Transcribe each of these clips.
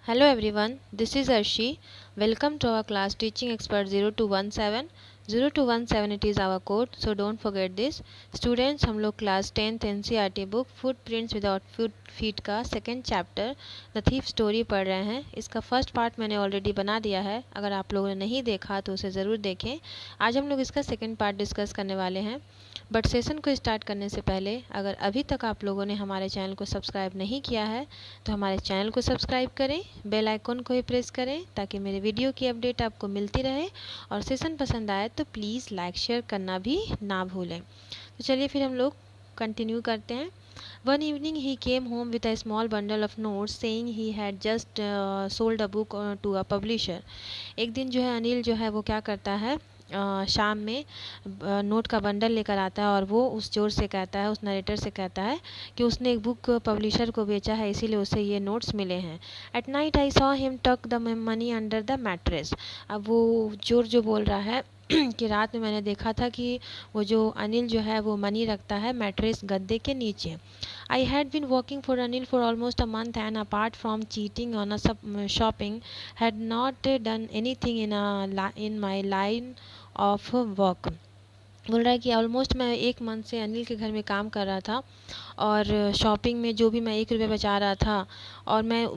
Hello everyone, this is Arshi. Welcome to our class Teaching Expert 0217. 0217 it is our code, so don't forget this. Students, हम लोग class 10th NCERT book footprints without feet का second chapter the thief story पढ़ रहे हैं। इसका first part मैंने already बना दिया है, अगर आप लोगों ने नहीं देखा तो उसे ज़रूर देखें। आज हम लोग इसका सेकंड पार्ट डिस्कस करने वाले हैं। बट सेशन को स्टार्ट करने से पहले अगर अभी तक आप लोगों ने हमारे चैनल को सब्सक्राइब नहीं किया है तो हमारे चैनल को सब्सक्राइब करें, बेल आइकन को ही प्रेस करें ताकि मेरे वीडियो की अपडेट आपको मिलती रहे। और सेशन पसंद आए तो प्लीज़ लाइक शेयर करना भी ना भूलें। तो चलिए फिर हम लोग कंटिन्यू करते हैं। One evening he came home with a small bundle of notes saying he had just sold a book to a publisher. एक दिन जो है अनिल जो है वो क्या करता है, शाम में नोट का बंडल लेकर आता है और वो उस चोर से कहता है, उस नरेटर से कहता है कि उसने एक बुक पब्लिशर को बेचा है, इसीलिए उसे ये नोट्स मिले हैं। At night I saw him tuck the money under the mattress. अब वो चोर जो बोल रहा है कि रात में मैंने देखा था कि वो जो अनिल जो है वो मनी रखता है मैट्रेस गद्दे के नीचे। I had been working for Anil for almost a month and apart from cheating on a shopping had not done anything in my line of work. बोल रहा है कि ऑलमोस्ट मैं एक मंथ से अनिल के घर में काम कर रहा था और शॉपिंग में जो भी मैं 1 रुपये बचा रहा था और मैं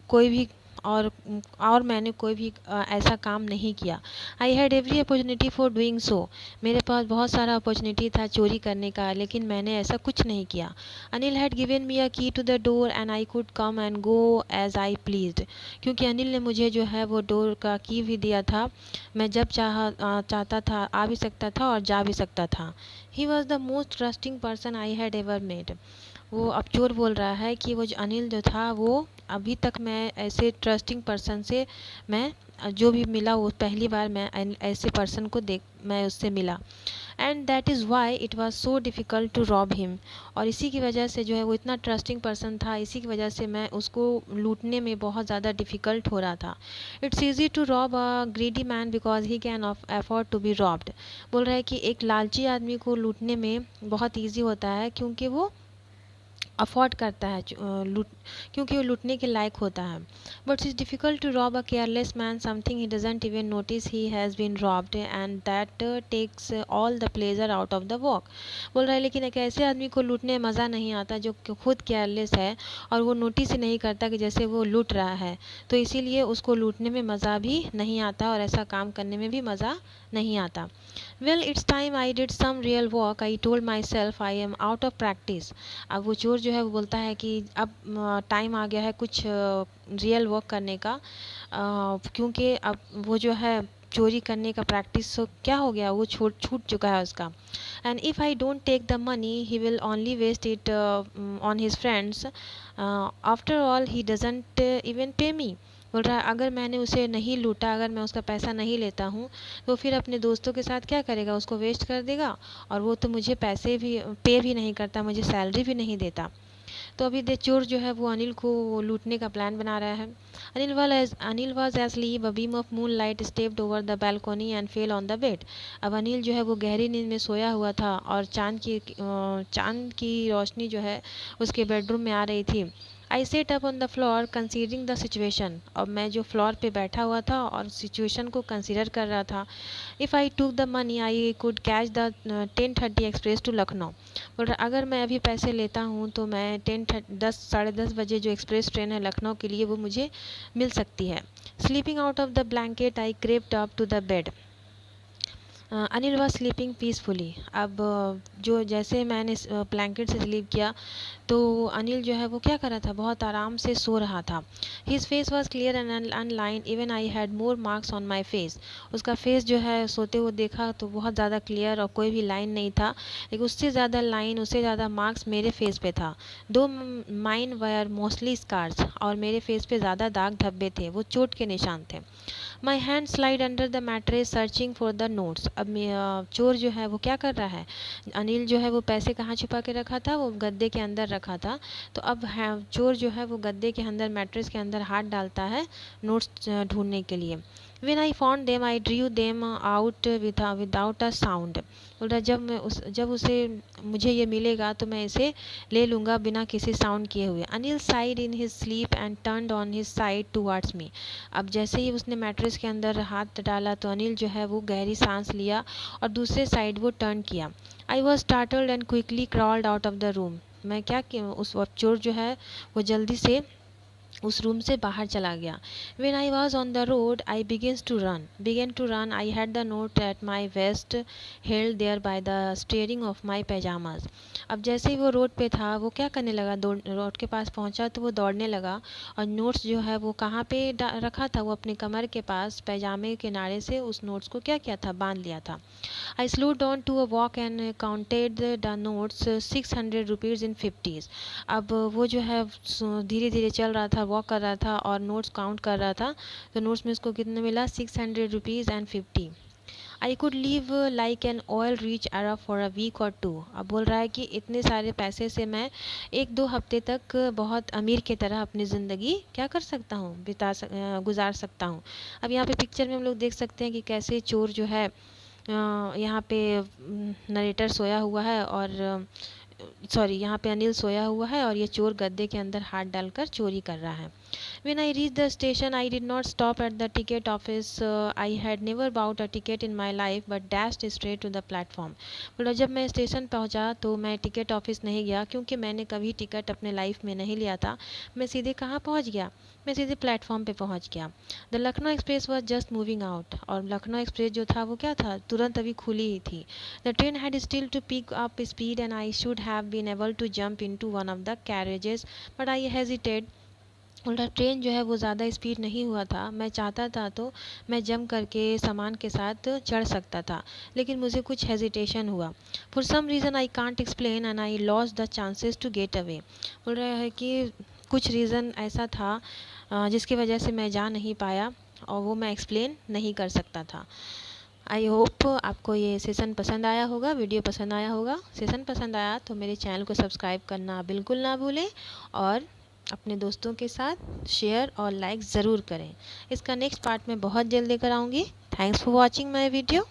कोई भी और मैंने कोई भी ऐसा काम नहीं किया। I had every opportunity for doing so. मेरे पास बहुत सारा अपॉर्चुनिटी था चोरी करने का, लेकिन मैंने ऐसा कुछ नहीं किया। Anil had given me a key to the door and I could come and go as I pleased. क्योंकि अनिल ने मुझे जो है वो डोर का की भी दिया था, मैं जब चाहता था आ भी सकता था और जा भी सकता था। He was the most trusting person I had ever made. वो अब चोर बोल रहा है कि वो जो अनिल जो था वो अभी तक मैं ऐसे ट्रस्टिंग पर्सन से मैं जो भी मिला वो पहली बार मैं ऐसे पर्सन को मैं उससे मिला। And that is why it was so difficult to rob him. और इसी की वजह से जो है वो इतना ट्रस्टिंग पर्सन था, इसी की वजह से मैं उसको लूटने में बहुत ज़्यादा डिफ़िकल्ट हो रहा था। It's easy to rob a greedy man because he can afford to be robbed. बोल रहा है कि एक लालची आदमी को लूटने में बहुत ईजी होता है क्योंकि वो अफोर्ड करता है क्योंकि वो लूटने के लायक होता है। But it's difficult to rob a careless man something he doesn't even notice he has been robbed and that takes all the pleasure out of the walk. बोल रहा है लेकिन एक ऐसे आदमी को लूटने में मज़ा नहीं आता जो खुद केयरलेस है और वो नोटिस ही नहीं करता कि जैसे वो लूट रहा है, तो इसीलिए उसको लूटने में मज़ा भी नहीं आता और ऐसा काम करने में भी मज़ा नहीं आता। Well it's time I did some real work I told myself I am out of practice. अब वो चोर जो है वो बोलता है कि अब टाइम आ गया है कुछ रियल वर्क करने का, क्योंकि अब वो जो है चोरी करने का प्रैक्टिस तो क्या हो गया, वो छूट चुका है उसका। And if I don't take the money he will only waste it on his friends after all he doesn't even pay me. बोल रहा है अगर मैंने उसे नहीं लूटा, अगर मैं उसका पैसा नहीं लेता हूँ तो फिर अपने दोस्तों के साथ क्या करेगा, उसको वेस्ट कर देगा और वो तो मुझे पैसे भी पे भी नहीं करता, मुझे सैलरी भी नहीं देता। तो अभी दे चोर जो है वो अनिल को लूटने का प्लान बना रहा है। Anil was asleep, a beam of moonlight stepped over the balcony and fell on the bed. अब अनिल जो है वो गहरी नींद में सोया हुआ था और चांद की रोशनी जो है उसके बेडरूम में आ रही थी। I sat up on the floor considering the situation. अब मैं जो फ्लोर पे बैठा हुआ था और सिचुएशन को कंसीडर कर रहा था। If I took the money I could catch the 10:30 express to Lucknow. बोल रहा अगर मैं अभी पैसे लेता हूँ तो मैं 10 साढ़े 10 बजे जो एक्सप्रेस ट्रेन है लखनऊ के लिए वो मुझे मिल सकती है। Sleeping out of the blanket I crept up to the bed. Anil was sleeping peacefully. अब जो जैसे मैंने ब्लैंकेट से स्लीप किया तो अनिल जो है वो क्या कर रहा था, बहुत आराम से सो रहा था। His face was clear and online even I had more marks on my face. उसका फेस जो है सोते हुए देखा तो बहुत ज़्यादा क्लियर और कोई भी लाइन नहीं था, लेकिन उससे ज़्यादा लाइन, उससे ज़्यादा मार्क्स मेरे फेस पे था। दो माइन वायर मोस्टली स्कार्स, और मेरे फेस पे ज़्यादा दाग धब्बे थे, वो चोट के निशान थे। My hand slide under the mattress searching for the notes. अब चोर जो है वो क्या कर रहा है, अनिल जो है वो पैसे कहाँ छुपा के रखा था, वो गद्दे के अंदर रखा था। तो अब चोर जो है वो गद्दे के अंदर मैट्रेस के अंदर हाथ डालता है नोट्स ढूंढने के लिए। When I found them I drew them out without a sound. बोल रहा जब उसे मुझे ये मिलेगा तो मैं इसे ले लूँगा बिना किसी साउंड किए हुए। Anil side in his sleep and turned on his side towards me. अब जैसे ही उसने मैट्रेस के अंदर हाथ डाला तो अनिल जो है वो गहरी सांस लिया और दूसरे साइड वो टर्न किया। I was startled and quickly crawled out of the room. मैं क्या कि उस वक्त चोर जो है वो जल्दी से उस रूम से बाहर चला गया। When I was on the road I began to run I had the note at my waist held there by the string of my pyjamas. अब जैसे ही वो रोड पे था वो क्या करने लगा, रोड के पास पहुंचा तो वो दौड़ने लगा और नोट्स जो है वो कहाँ पे रखा था, वो अपने कमर के पास पैजामे के किनारे से उस नोट्स को क्या किया था, बांध लिया था। I slow down to a walk and counted the notes 600 rupees in 50s। अब वो जो है धीरे धीरे चल रहा था, वॉक कर रहा था और नोट्स काउंट कर रहा था। तो नोट्स में उसको कितना मिला, 600 rupees and 50। I could live like an oil rich Arab for a week or two. अब बोल रहा है कि इतने सारे पैसे से मैं 1-2 हफ्ते तक बहुत अमीर की तरह अपनी ज़िंदगी क्या कर सकता हूँ, गुजार सकता हूँ। अब यहाँ पे पिक्चर में हम लोग देख सकते हैं कि कैसे चोर जो है यहाँ पे नरेटर सोया हुआ है और सॉरी यहाँ पे अनिल सोया हुआ है और ये चोर गद्दे के अंदर हाथ डालकर चोरी कर रहा है। When I reached the station, I did not stop at the ticket office. I had never bought a ticket in my life, but dashed straight to the platform. बोला जब मैं स्टेशन पहुंचा तो मैं टिकट ऑफिस नहीं गया क्योंकि मैंने कभी टिकट अपने लाइफ में नहीं लिया था। मैं सीधे कहाँ पहुंच गया, मैं सीधे प्लेटफॉर्म पे पहुंच गया। The Lucknow express was just moving out. और लखनऊ एक्सप्रेस जो था वो क्या था, तुरंत अभी खुली ही थी। The train had still to pick up speed and I should have been able to jump into one of the carriages but I hesitated. उल्टा ट्रेन जो है वो ज़्यादा स्पीड नहीं हुआ था, मैं चाहता था तो मैं जंप करके सामान के साथ चढ़ सकता था, लेकिन मुझे कुछ हेजिटेशन हुआ। For some reason I can't explain and I lost the chances to get away. बोल रहा है कि कुछ रीज़न ऐसा था जिसकी वजह से मैं जा नहीं पाया और वो मैं एक्सप्लेन नहीं कर सकता था। आई होप आपको ये सेशन पसंद आया होगा, वीडियो पसंद आया होगा। सेशन पसंद आया तो मेरे चैनल को सब्सक्राइब करना बिल्कुल ना भूलें और अपने दोस्तों के साथ शेयर और लाइक ज़रूर करें। इसका नेक्स्ट पार्ट मैं बहुत जल्द लेकर आऊँगी। Thanks for watching my video.